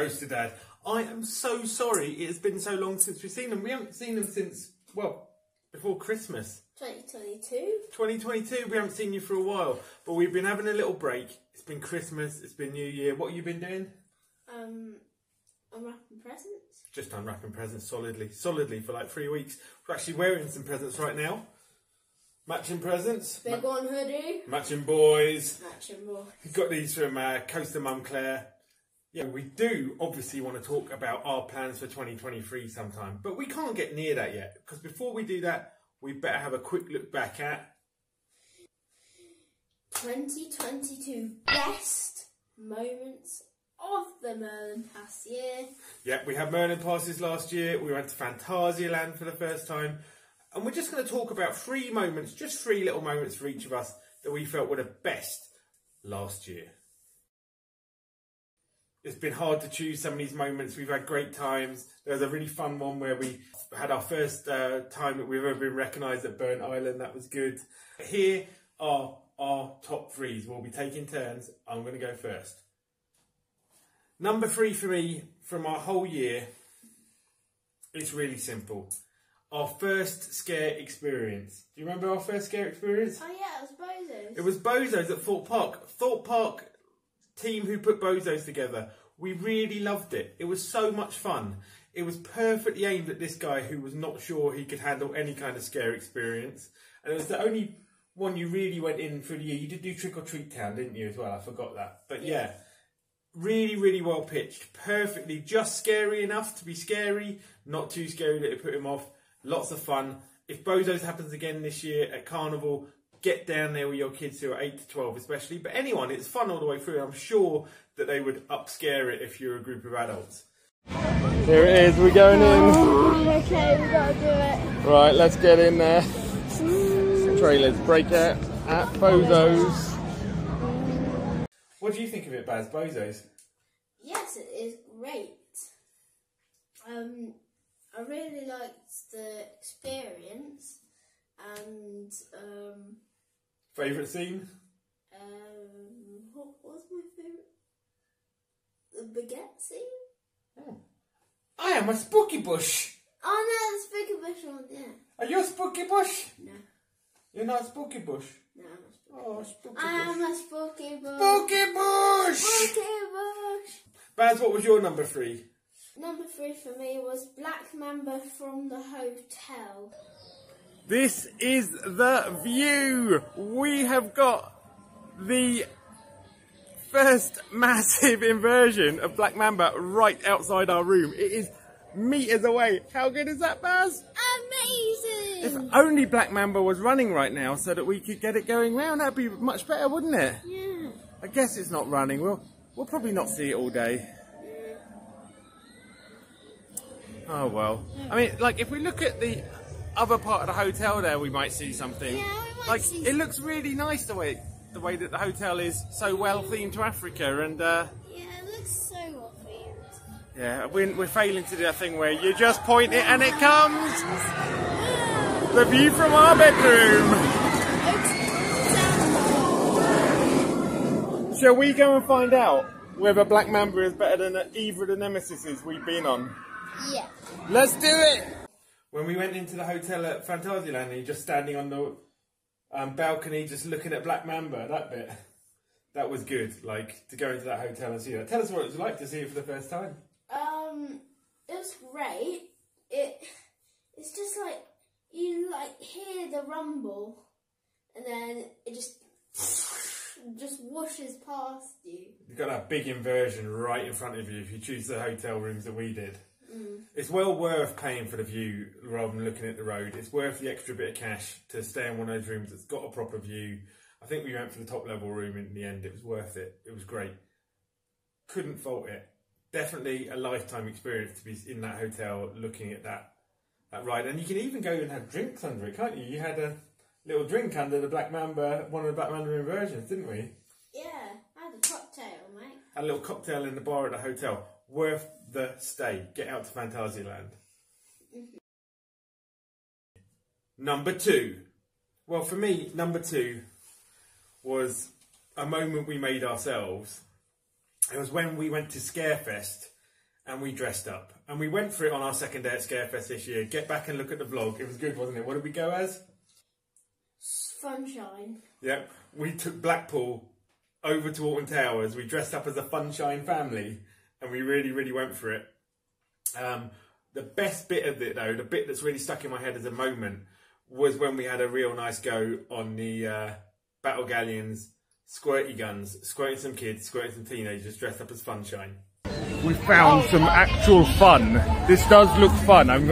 Coasterdad. I am so sorry it has been so long since we've seen them. We haven't seen them since, well, before Christmas. 2022. 2022, we haven't seen you for a while. But we've been having a little break. It's been Christmas, it's been New Year. What have you been doing? Unwrapping presents. Just unwrapping presents solidly for like 3 weeks. We're actually wearing some presents right now. Matching presents. Big one hoodie. Matching boys. Matching boys. We've got these from Coaster Mum Claire. Yeah, we do obviously want to talk about our plans for 2023 sometime, but we can't get near that yet, because before we do that, we better have a quick look back at 2022 best moments of the Merlin past year. Yeah, we had Merlin passes last year. We went to Phantasialand for the first time. And we're just going to talk about 3 moments, just 3 little moments for each of us that we felt were the best last year. It's been hard to choose some of these moments. We've had great times. There was a really fun one where we had our first time that we've ever been recognised at Burntisland. That was good. Here are our top 3s. We'll be taking turns. I'm going to go first. Number 3 for me from our whole year, it's really simple. Our first scare experience. Do you remember our first scare experience? Oh yeah, it was Bozo's. It was Bozo's at Thorpe Park. Thorpe Park team who put Bozo's together. We really loved it. It was so much fun. It was perfectly aimed at this guy who was not sure he could handle any kind of scare experience. And it was the only one you really went in for the year. You did do Trick or Treat Town, didn't you, as well? I forgot that. But yeah, really, really well pitched. Perfectly, just scary enough to be scary, not too scary that it put him off. Lots of fun. If Bozo's happens again this year at Carnival, get down there with your kids who are 8 to 12 especially. But anyone, it's fun all the way through. I'm sure that they would upscare it if you're a group of adults. Here it is, we're going in. Oh, okay, we gotta do it. Right, let's get in there. Trailers, break out at Bozo's. What do you think of it, Baz, Bozo's? Yes, it is great. I really liked the experience and Favourite scene? What was my favourite? The baguette scene? Oh. I am a spooky bush. Oh no, the spooky bush one, yeah. Are you a spooky bush? No. You're not a spooky bush? No, I'm a spooky Oh, bush. spooky I bush. am a spooky bush. Spooky bush! Spooky bush. Baz, what was your number 3? Number 3 for me was Black Mamba from the hotel. This is the view. We have got the first massive inversion of Black Mamba right outside our room. It is meters away. How good is that, Baz? Amazing! If only Black Mamba was running right now so that we could get it going round, that'd be much better, wouldn't it? Yeah. I guess it's not running. We'll probably not see it all day. Oh well. I mean, like, if we look at the other part of the hotel there, we might see something. Yeah, we might like, see it looks really nice the way that the hotel is so well themed to Africa, and yeah, it looks so well themed. yeah, we're failing to do that thing where you just point it and it comes. The view from our bedroom. Shall we go and find out whether Black Mamba is better than either of the Nemesises we've been on? Yeah. Let's do it! When we went into the hotel at Phantasialand and you're just standing on the balcony just looking at Black Mamba, that bit, that was good, like, to go into that hotel and see that. Tell us what it was like to see it for the first time. It was great. It's just like, you like hear the rumble and then it just whooshes past you. You've got that big inversion right in front of you if you choose the hotel rooms that we did. It's well worth paying for the view rather than looking at the road. It's worth the extra bit of cash to stay in one of those rooms that's got a proper view. I think we went for the top level room in the end. It was worth it. It was great. Couldn't fault it. Definitely a lifetime experience to be in that hotel looking at that ride. And you can even go and have drinks under it, can't you? You had a little drink under the Black Mamba, one of the Black Mamba inversions, didn't we? Yeah, I had a cocktail, mate. Had a little cocktail in the bar at the hotel. Worth the stay. Get out to Phantasialand. Number 2. Well, for me, number 2 was a moment we made ourselves. It was when we went to Scarefest and we dressed up. And we went for it on our second day at Scarefest this year. Get back and look at the vlog. It was good, wasn't it? What did we go as? Funshine. Yep. We took Blackpool over to Alton Towers. We dressed up as a Funshine family, and we really, really went for it. The best bit of it, though, the bit that's really stuck in my head as a moment, was when we had a real nice go on the Battle Galleons, squirty guns, squirting some kids, squirting some teenagers dressed up as Funshine. We found some actual fun. This does look fun. I'm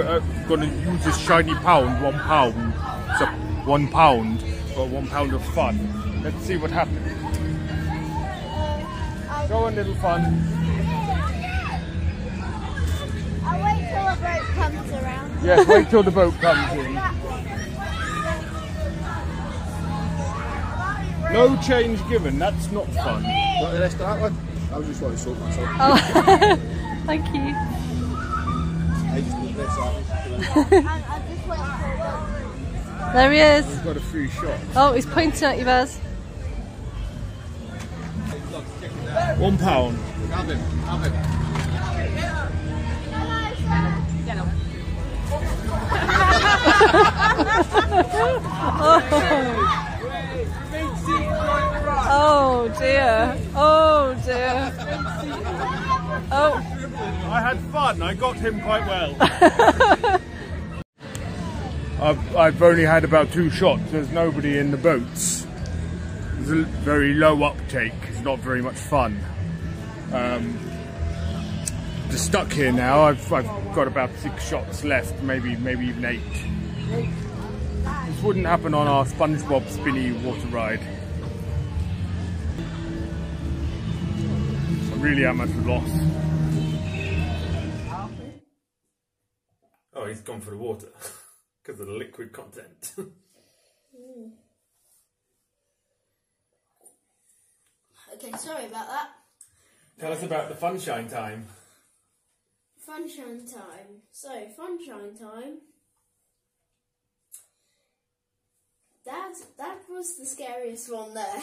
going to use this shiny pound, £1. So £1 for £1 of fun. Let's see what happens. Go on, little fun. I'll wait till the boat comes around. Yes, wait till the boat comes in. No change given, that's not fun. Want the rest of that one? I just want to soak myself. Oh, thank you. I just need this out. I'll just wait for There he is. We've got a free shot. Oh, he's pointing at you, Baz. £1. Have him, have him. Oh dear. Oh dear. Oh. I had fun, I got him quite well. I've only had about 2 shots, there's nobody in the boats. There's a very low uptake, it's not very much fun. Just stuck here now, I've got about 6 shots left, maybe even 8. This wouldn't happen on our SpongeBob spinny water ride. I really am at a loss. Oh, he's gone for the water because of the liquid content. Okay, sorry about that. Tell us about the Funshine time. Funshine time. So, Funshine time. That was the scariest one there.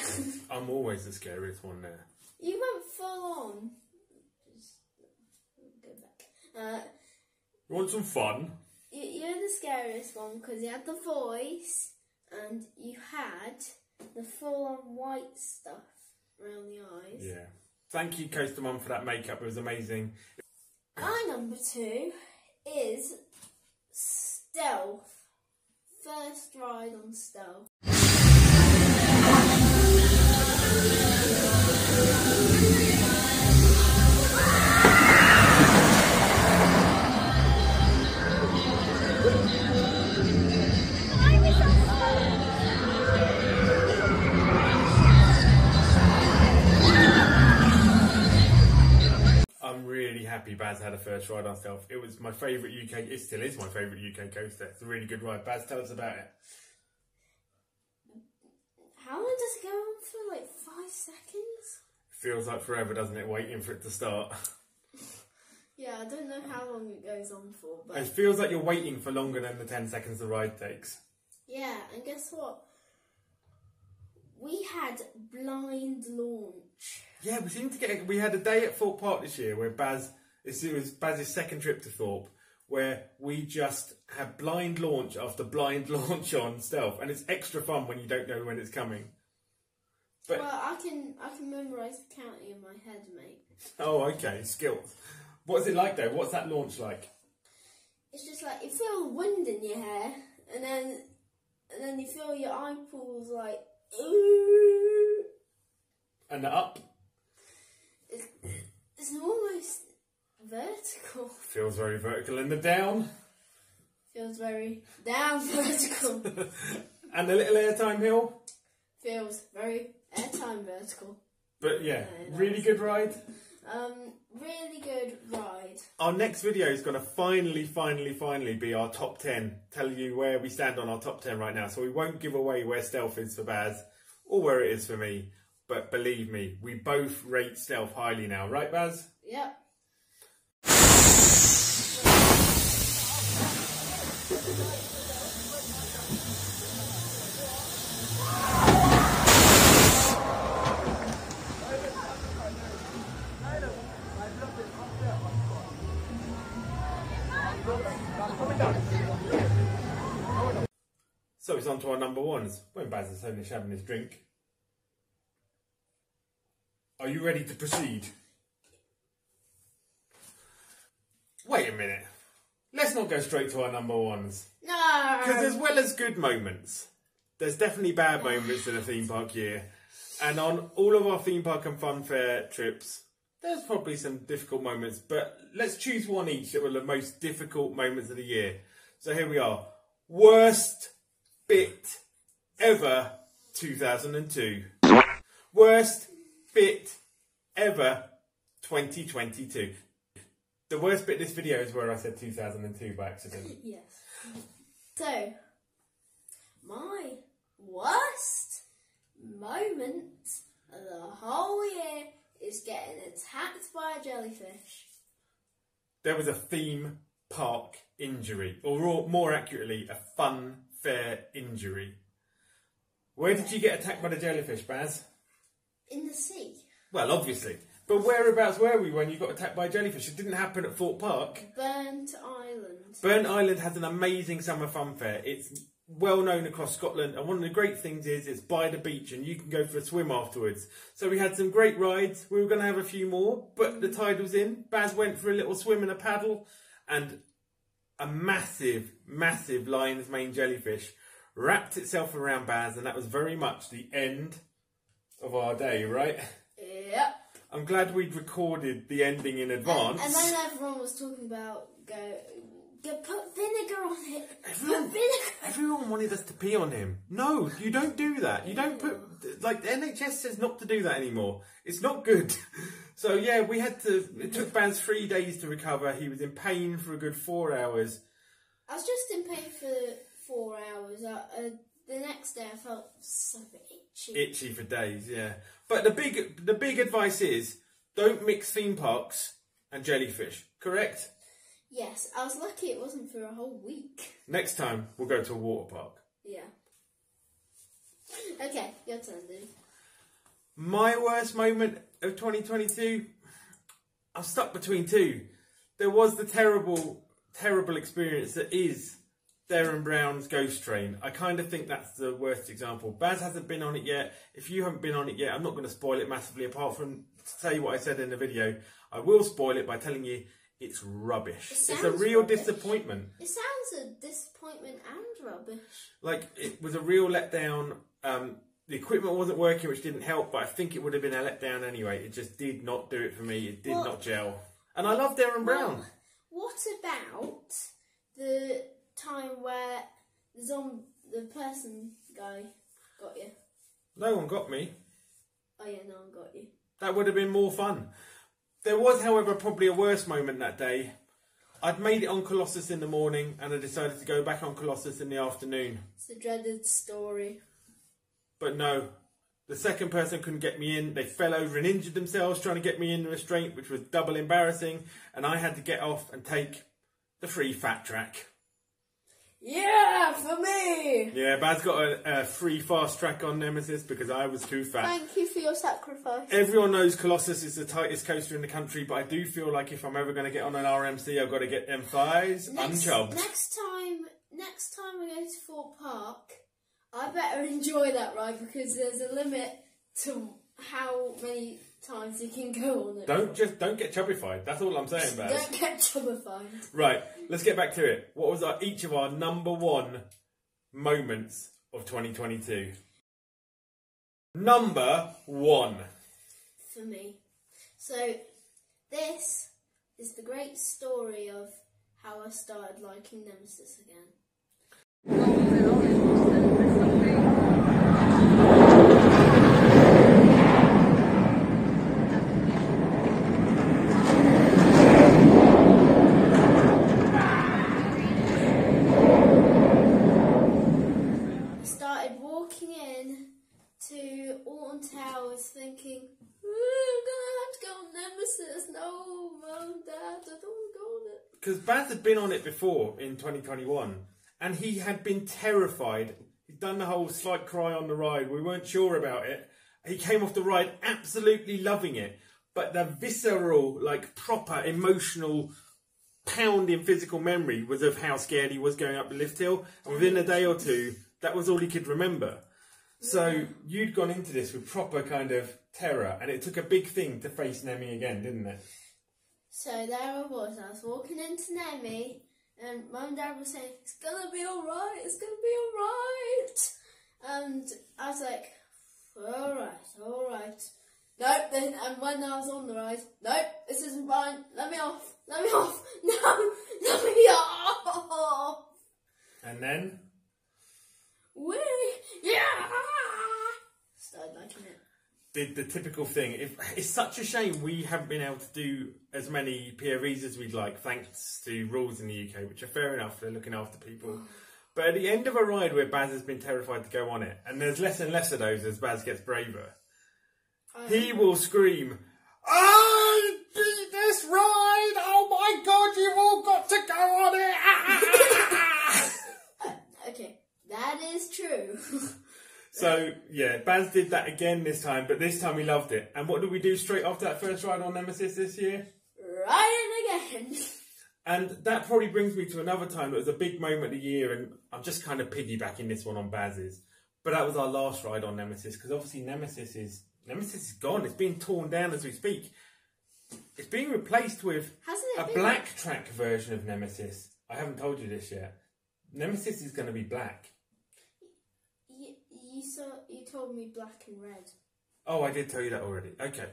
I'm always the scariest one there. You went full on. Just go back. You want some fun? You're the scariest one because you had the voice and you had the full-on white stuff around the eyes. Yeah. Thank you, Coaster Mum, for that makeup. It was amazing. My number 2 is Stealth. First ride on Stealth. I'm really happy Baz had a first ride on Stealth. It was my favourite UK, it still is my favourite UK coaster. It's a really good ride. Baz, tell us about it. How long does it go on for? Like 5 seconds? Feels like forever, doesn't it, waiting for it to start? Yeah, I don't know how long it goes on for, but It feels like you're waiting for longer than the 10 seconds the ride takes. yeah, and guess what? We had blind launch. Yeah, we seem to get. We had a day at Thorpe Park this year where it was Baz's second trip to Thorpe, where we just had blind launch after blind launch on Stealth, and it's extra fun when you don't know when it's coming. But Well, I can memorise the counting in my head, mate. oh, okay, skills. What's it like though? What's that launch like? It's just like you feel the wind in your hair, and then you feel your eyeballs like ooh. And the up It's almost vertical. feels very vertical, and the down Feels very down vertical. and the little airtime hill. Feels very airtime vertical. But yeah, really good ride. Really good ride. Our next video is going to finally be our top 10. Tell you where we stand on our top 10 right now. So we won't give away where Stealth is for Baz or where it is for me. But believe me, we both rate Stealth highly now. Right, Baz? Yep. So it's on to our number ones. When Baz is finished having his drink. Are you ready to proceed? Wait a minute. Let's not go straight to our number ones. No! Because as well as good moments, there's definitely bad moments in a theme park year. And on all of our theme park and fun fair trips, there's probably some difficult moments. But let's choose one each that were the most difficult moments of the year. So here we are. Worst bit ever 2002. Worst bit ever 2022. The worst bit of this video is where I said 2002 by accident. Yes. So, my worst moment of the whole year is getting attacked by a jellyfish. There was a theme park injury, or more accurately, a fun fair injury. Where did you get attacked by the jellyfish, Baz? In the sea. Well, obviously. But whereabouts were we when you got attacked by a jellyfish? It didn't happen at Thorpe Park. Burnt Island. Burnt Island has an amazing summer fun fair. It's well known across Scotland, and one of the great things is it's by the beach and you can go for a swim afterwards. So we had some great rides. We were going to have a few more, but the tide was in. Baz went for a little swim and a paddle, and a massive, massive lion's mane jellyfish wrapped itself around Baz, and that was very much the end of our day, right? Yep. I'm glad we'd recorded the ending in advance. And then everyone was talking about put vinegar on it. Everyone wanted us to pee on him. No, you don't do that. You don't put, like, the NHS says not to do that anymore. It's not good. So yeah, it took Baz 3 days to recover. He was in pain for a good 4 hours. I was just in pain for 4 hours. The next day I felt so itchy. Itchy for days, yeah. But the big advice is, don't mix theme parks and jellyfish, correct? Yes, I was lucky it wasn't for a whole week. Next time, we'll go to a water park. Yeah. Okay, your turn, dude. My worst moment of 2022, I'm stuck between two. There was the terrible, terrible experience that is Darren Brown's Ghost Train. I kind of think that's the worst example. Baz hasn't been on it yet. If you haven't been on it yet, I'm not going to spoil it massively, apart from say what I said in the video. I will spoil it by telling you it's rubbish. It's a real disappointment. It sounds a disappointment and rubbish. Like, it was a real letdown. The equipment wasn't working, which didn't help, but I think it would have been a letdown anyway. It just did not do it for me. It did not gel. And I love Darren Brown. What about the time where the person guy got you? No one got me. Oh yeah, no one got you. That would have been more fun. There was, however, probably a worse moment that day. I'd made it on Colossus in the morning, and I decided to go back on Colossus in the afternoon. It's a dreaded story. But no, the second person couldn't get me in. They fell over and injured themselves trying to get me in the restraint, which was double embarrassing, and I had to get off and take the free fat track. Yeah, for me! Yeah, Baz got a free fast track on Nemesis because I was too fat. Thank you for your sacrifice. Everyone knows Colossus is the tightest coaster in the country, but I do feel like if I'm ever going to get on an RMC, I've got to get them thighs unchubbed. Next time we go to Thorpe Park, I better enjoy that ride because there's a limit to how many times you can go on it. Don't get chubbified. That's all I'm saying, Baz. Don't get chubbified. Right, let's get back to it. What was each of our number one moments of 2022? Number one. For me. So, this is the great story of how I started liking Nemesis again. Thinking, I'm gonna have to go on Nemesis. No, Mum, Dad, I don't want to go on it. Because Baz had been on it before in 2021, and he had been terrified. He'd done the whole slight cry on the ride. We weren't sure about it. He came off the ride absolutely loving it, but the visceral, like proper emotional pounding physical memory was of how scared he was going up the lift hill, and within a day or two, that was all he could remember. So you'd gone into this with proper kind of terror, and it took a big thing to face Nemi again, didn't it? So there I was walking into Nemi, and Mum and Dad were saying, it's gonna be alright, it's gonna be alright. And I was like, alright. Nope, then, and when I was on the ride, nope, this isn't fine, let me off, no, let me off. And then? Started liking it. The typical thing. It's such a shame we haven't been able to do as many POVs as we'd like, thanks to rules in the UK, which are fair enough, they're looking after people. But at the end of a ride where Baz has been terrified to go on it, and there's less and less of those as Baz gets braver, he will scream, "I beat this ride! Oh my God, you've all got to go on it!" Okay, that is true. So, yeah, Baz did that again this time, but this time we loved it. And what did we do straight after that first ride on Nemesis this year? Ride it again. And that probably brings me to another time that was a big moment of the year, and I'm just kind of piggybacking this one on Baz's. But that was our last ride on Nemesis, because obviously Nemesis is gone. It's being torn down as we speak. It's being replaced with a black track version of Nemesis. I haven't told you this yet. Nemesis is going to be black. You told me black and red. Oh, I did tell you that already. Okay.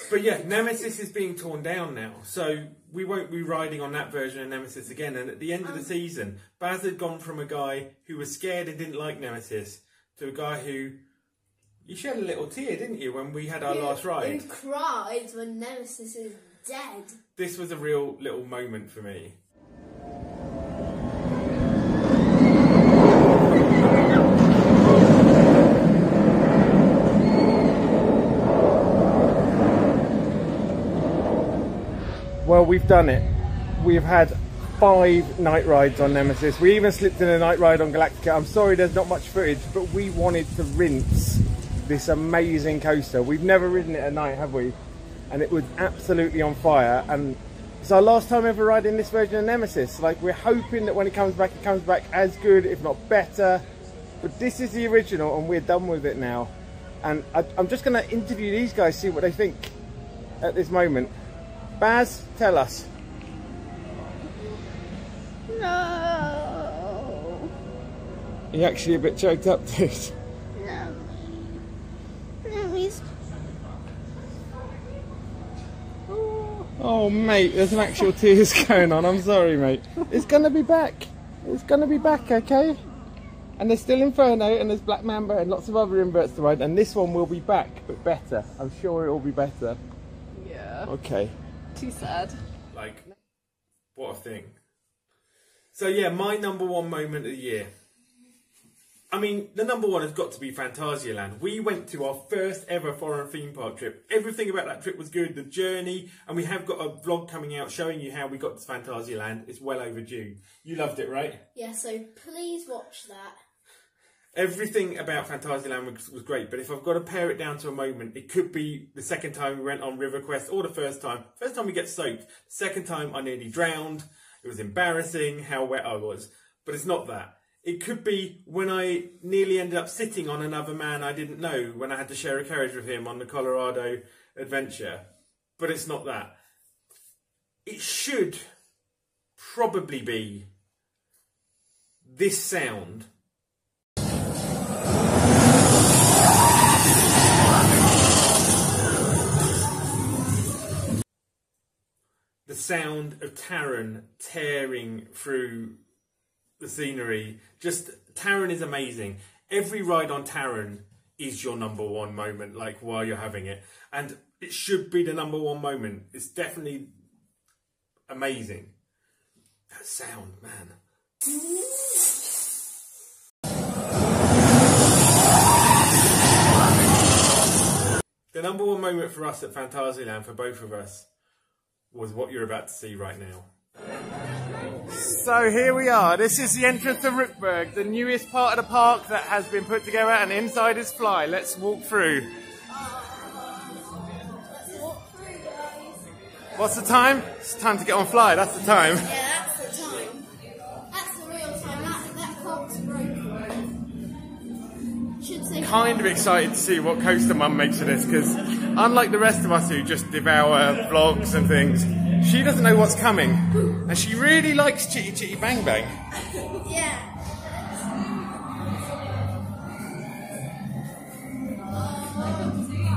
But yeah, Nemesis is being torn down now. So we won't be riding on that version of Nemesis again. And at the end of the season, Baz had gone from a guy who was scared and didn't like Nemesis to a guy who... You shed a little tear, didn't you, when we had our last ride? You cried when Nemesis is dead. This was a real little moment for me. Well, we've done it. We've had 5 night rides on Nemesis. We even slipped in a night ride on Galactica. I'm sorry there's not much footage, but we wanted to rinse this amazing coaster. We've never ridden it at night, have we? And it was absolutely on fire. And it's our last time ever riding this version of Nemesis. Like, we're hoping that when it comes back as good, if not better. But this is the original, and we're done with it now. And I'm just going to interview these guys, see what they think at this moment. Baz, tell us. No. You're actually a bit choked up, dude. No. No, he's... Oh, mate, there's some actual tears going on. I'm sorry, mate. It's going to be back. It's going to be back, okay? And there's still Inferno, and there's Black Mamba, and lots of other inverts to ride. And this one will be back, but better. I'm sure it will be better. Yeah. Okay. Too sad. Like, what a thing. So yeah, my number one moment of the year. I mean, the number one has got to be Phantasialand. We went to our first ever foreign theme park trip. Everything about that trip was good, the journey, and we have got a vlog coming out showing you how we got to Phantasialand. It's well overdue. You loved it, right? Yeah, so please watch that. Everything about Phantasialand was great, but if I've got to pare it down to a moment, it could be the second time we went on River Quest, or the first time. First time we get soaked. Second time I nearly drowned. It was embarrassing how wet I was. But it's not that. It could be when I nearly ended up sitting on another man I didn't know when I had to share a carriage with him on the Colorado adventure. But it's not that. It should probably be this sound. The sound of Taron tearing through the scenery. Just, Taron is amazing. Every ride on Taron is your number one moment, like, while you're having it. And it should be the number one moment. It's definitely amazing. That sound, man. The number one moment for us at Phantasialand, for both of us, was what you're about to see right now. So here we are. This is the entrance to Rookburg, the newest part of the park that has been put together, and inside is F.L.Y. Let's walk through. Let's walk through, guys. What's the time? It's time to get on Fly, that's the time. Yeah, that's the time. That's the real time. That clock's broken. Should say Kind of excited to see what Coaster Mum makes of this, because unlike the rest of us who just devour vlogs and things, she doesn't know what's coming. And she really likes Chitty Chitty Bang Bang. Yeah.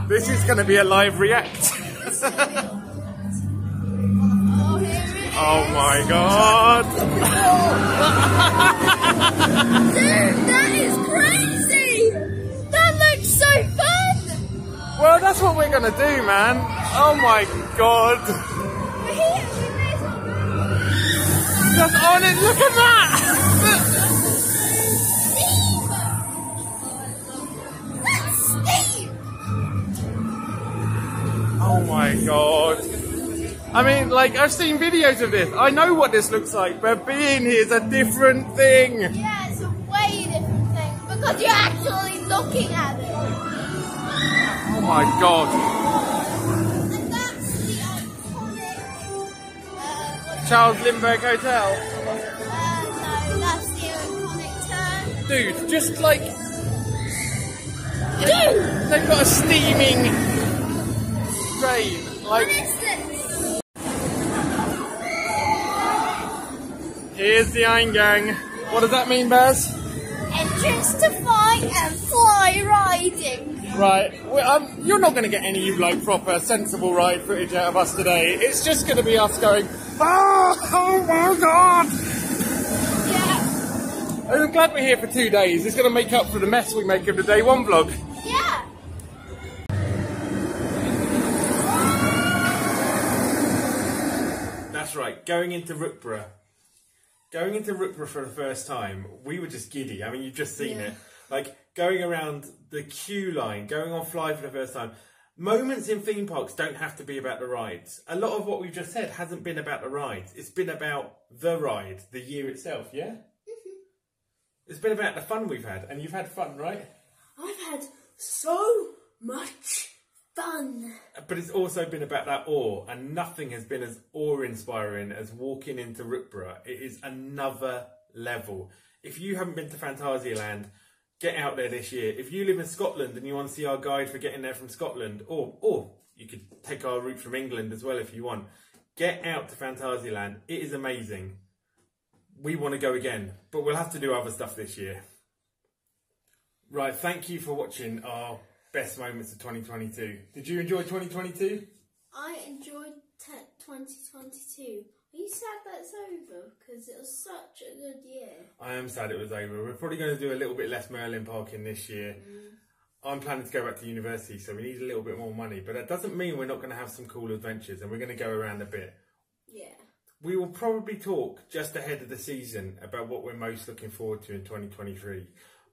This is going to be a live react. Oh, here it is. Oh my god! Dude, that is crazy! That looks so fun! Well, that's what we're going to do, man. Oh my god. We're here with this. Just on it, look at that! Steve! Oh my god. I mean, like, I've seen videos of this. I know what this looks like, but being here is a different thing. Yeah, it's a way different thing because you're actually looking at it. Oh my god. And that's the iconic. Charles Lindbergh Hotel. No, that's the iconic turn. Dude, just like... Dude! They've got a steaming train. What Like, is this? here's the Eingang. What does that mean, Baz? Entrance to fight and fly riding. Right, well, you're not going to get any like proper sensible ride footage out of us today. It's just going to be us going, oh my god! Yeah. I'm glad we're here for 2 days. It's going to make up for the mess we make of the day one vlog. Yeah. That's right, going into Rookborough. Going into Rookborough for the first time, we were just giddy. I mean, you've just seen it. Like, going around the queue line, going on Fly for the first time. Moments in theme parks don't have to be about the rides. A lot of what we've just said hasn't been about the rides. It's been about the ride, the year itself, yeah? It's been about the fun we've had, and you've had fun, right? I've had so much fun. But it's also been about that awe, and nothing has been as awe-inspiring as walking into Rookborough. It is another level. If you haven't been to Phantasialand, get out there this year. If you live in Scotland and you want to see our guide for getting there from Scotland, or you could take our route from England as well if you want, get out to Phantasialand. It is amazing. We want to go again, but we'll have to do other stuff this year. Right, thank you for watching our best moments of 2022. Did you enjoy 2022? I enjoyed 2022. Are you sad that it's over? Because it was such a good year. I am sad it was over. We're probably going to do a little bit less Merlin parking this year. I'm planning to go back to university, so we need a little bit more money. But that doesn't mean we're not going to have some cool adventures, and we're going to go around a bit. Yeah. We will probably talk just ahead of the season about what we're most looking forward to in 2023.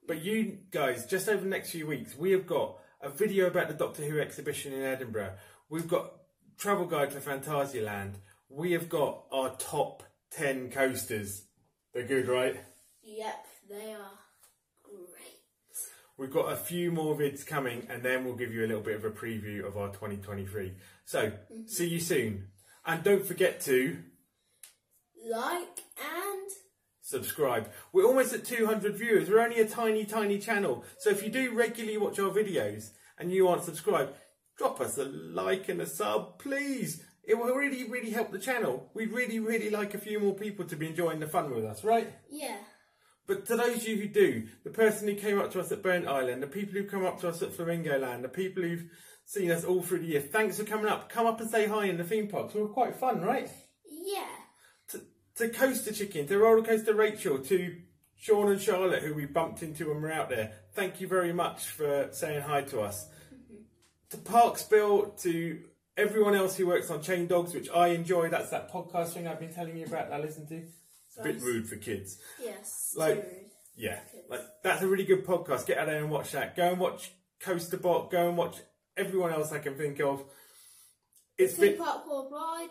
But you guys, just over the next few weeks, we have got a video about the Doctor Who exhibition in Edinburgh. We've got travel guide for Phantasialand. We have got our top 10 coasters. They're good, right? Yep, they are great. We've got a few more vids coming, and then we'll give you a little bit of a preview of our 2023. So, see you soon. And don't forget to Like and subscribe. We're almost at 200 viewers. We're only a tiny, tiny channel. So if you do regularly watch our videos and you aren't subscribed, drop us a like and a sub, please. It will really, really help the channel. We'd really, really like a few more people to be enjoying the fun with us, right? yeah. But to those of you who do, the person who came up to us at Burntisland, the people who come up to us at Flamingoland, the people who've seen us all through the year, thanks for coming up. Come up and say hi in the theme parks. We were quite fun, right? Yeah. To Coaster Chicken, to Rollercoaster Rachel, to Sean and Charlotte, who we bumped into when we were out there. Thank you very much for saying hi to us. To Parks Bill, to everyone else who works on Chain Dogs, which I enjoy. That's that podcast thing I've been telling you about that I listen to. It's a bit rude for kids. Yes. Like, too rude. yeah, like that's a really good podcast. Get out there and watch that. Go and watch Coaster Bot. Go and watch everyone else I can think of. It's Theme been... Park Worldwide.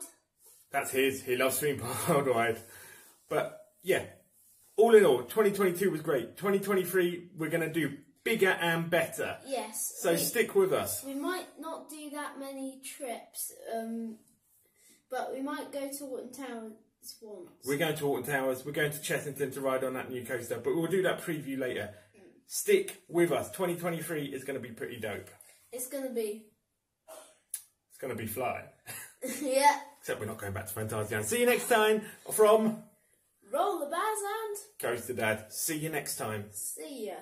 That's his. He loves Theme Park Worldwide. But yeah, all in all, 2022 was great. 2023, we're going to do bigger and better. Yes. So stick with us. We might not do that many trips But we might go to Alton Towers once. We're going to Alton Towers. We're going to Chessington to ride on that new coaster, but we'll do that preview later. Stick with us. 2023 is going to be pretty dope. It's going to be. It's going to be flying. Yeah. Except we're not going back to Phantasialand. See you next time from RollerBaz and Coasterdad. See you next time. see ya.